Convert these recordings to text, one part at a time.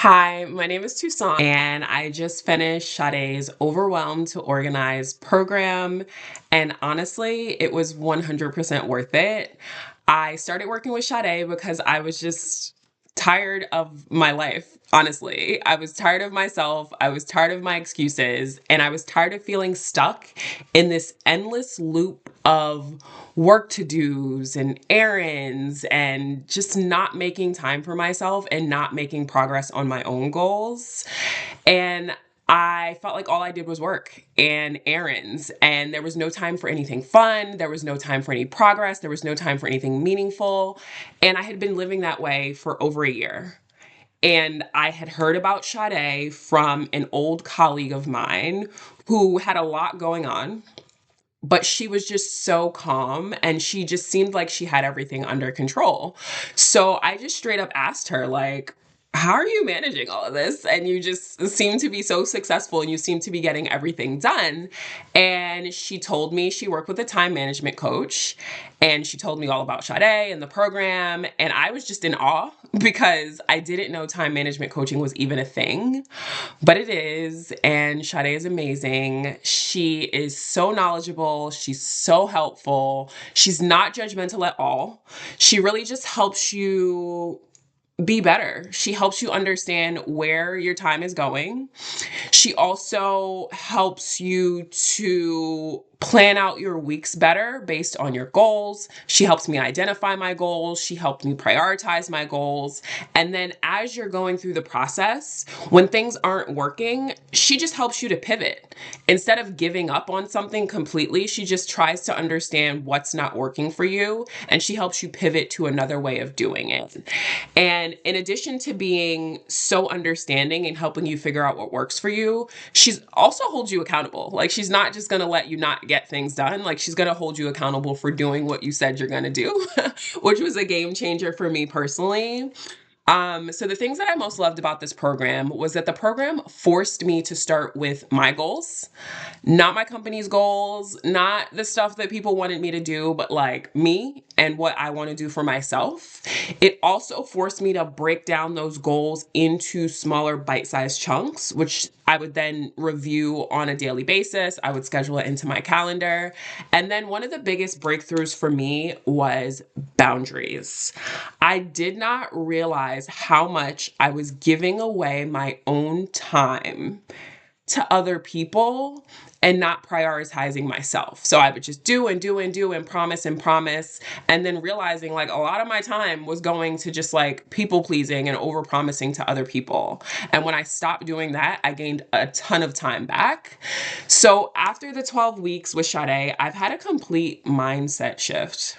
Hi, my name is Toussaint, and I just finished Sade's Overwhelmed to Organize program. And honestly, it was 100% worth it. I started working with Sade because I was just tired of my life. Honestly, I was tired of myself. I was tired of my excuses, and I was tired of feeling stuck in this endless loop of work to dos and errands and just not making time for myself and not making progress on my own goals. And I felt like all I did was work and errands, and there was no time for anything fun. There was no time for any progress. There was no time for anything meaningful. And I had been living that way for over a year. And I had heard about Sade from an old colleague of mine who had a lot going on, but she was just so calm and she just seemed like she had everything under control. So I just straight up asked her, like, how are you managing all of this? And you just seem to be so successful and you seem to be getting everything done. And she told me she worked with a time management coach and she told me all about Sade and the program. And I was just in awe because I didn't know time management coaching was even a thing. But it is, and Sade is amazing. She is so knowledgeable. She's so helpful. She's not judgmental at all. She really just helps you be better. She helps you understand where your time is going. She also helps you to plan out your weeks better based on your goals. She helps me identify my goals. She helped me prioritize my goals. And then as you're going through the process, when things aren't working, she just helps you to pivot. Instead of giving up on something completely, she just tries to understand what's not working for you and she helps you pivot to another way of doing it. And in addition to being so understanding and helping you figure out what works for you, she's also holds you accountable. Like she's not just going to let you not get things done. Like she's going to hold you accountable for doing what you said you're going to do, which was a game changer for me personally. So the things that I most loved about this program was that the program forced me to start with my goals, not my company's goals, not the stuff that people wanted me to do, but like me and what I want to do for myself. It also forced me to break down those goals into smaller bite-sized chunks, which I would then review on a daily basis. I would schedule it into my calendar. And then one of the biggest breakthroughs for me was boundaries. I did not realize how much I was giving away my own time to other people and not prioritizing myself. So I would just do and do and do and promise and promise. And then realizing like a lot of my time was going to just like people pleasing and over promising to other people. And when I stopped doing that, I gained a ton of time back. So after the 12 weeks with Sade, I've had a complete mindset shift.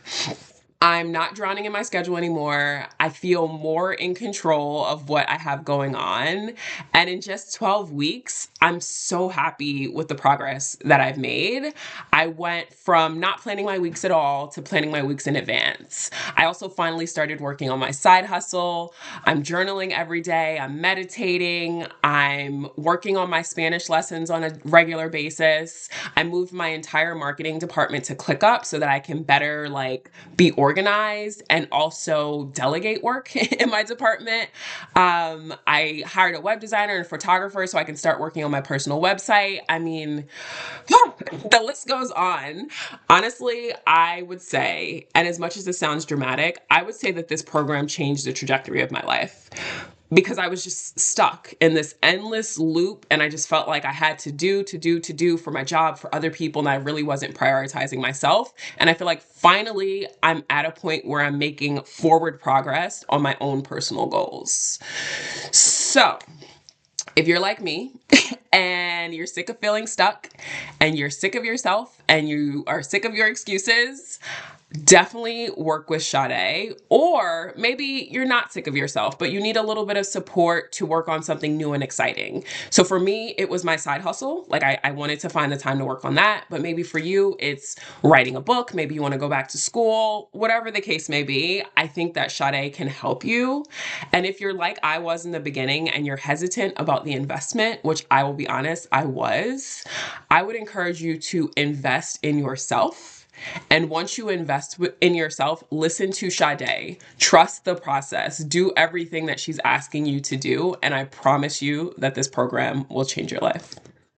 I'm not drowning in my schedule anymore. I feel more in control of what I have going on. And in just 12 weeks, I'm so happy with the progress that I've made. I went from not planning my weeks at all to planning my weeks in advance. I also finally started working on my side hustle. I'm journaling every day. I'm meditating. I'm working on my Spanish lessons on a regular basis. I moved my entire marketing department to ClickUp so that I can better be organized and also delegate work in my department. I hired a web designer and photographer so I can start working on my personal website. I mean, the list goes on. Honestly, I would say, and as much as this sounds dramatic, I would say that this program changed the trajectory of my life because I was just stuck in this endless loop and I just felt like I had to do for my job, for other people, and I really wasn't prioritizing myself. And I feel like finally I'm at a point where I'm making forward progress on my own personal goals. So if you're like me and you're sick of feeling stuck and you're sick of yourself and you are sick of your excuses, definitely work with Sade. Or maybe you're not sick of yourself, but you need a little bit of support to work on something new and exciting. So for me, it was my side hustle. Like I wanted to find the time to work on that. But maybe for you, it's writing a book. Maybe you want to go back to school, whatever the case may be. I think that Sade can help you. And if you're like I was in the beginning and you're hesitant about the investment, which I will be honest, I was, I would encourage you to invest in yourself And once you invest in yourself, listen to Sade, trust the process, do everything that she's asking you to do. And I promise you that this program will change your life.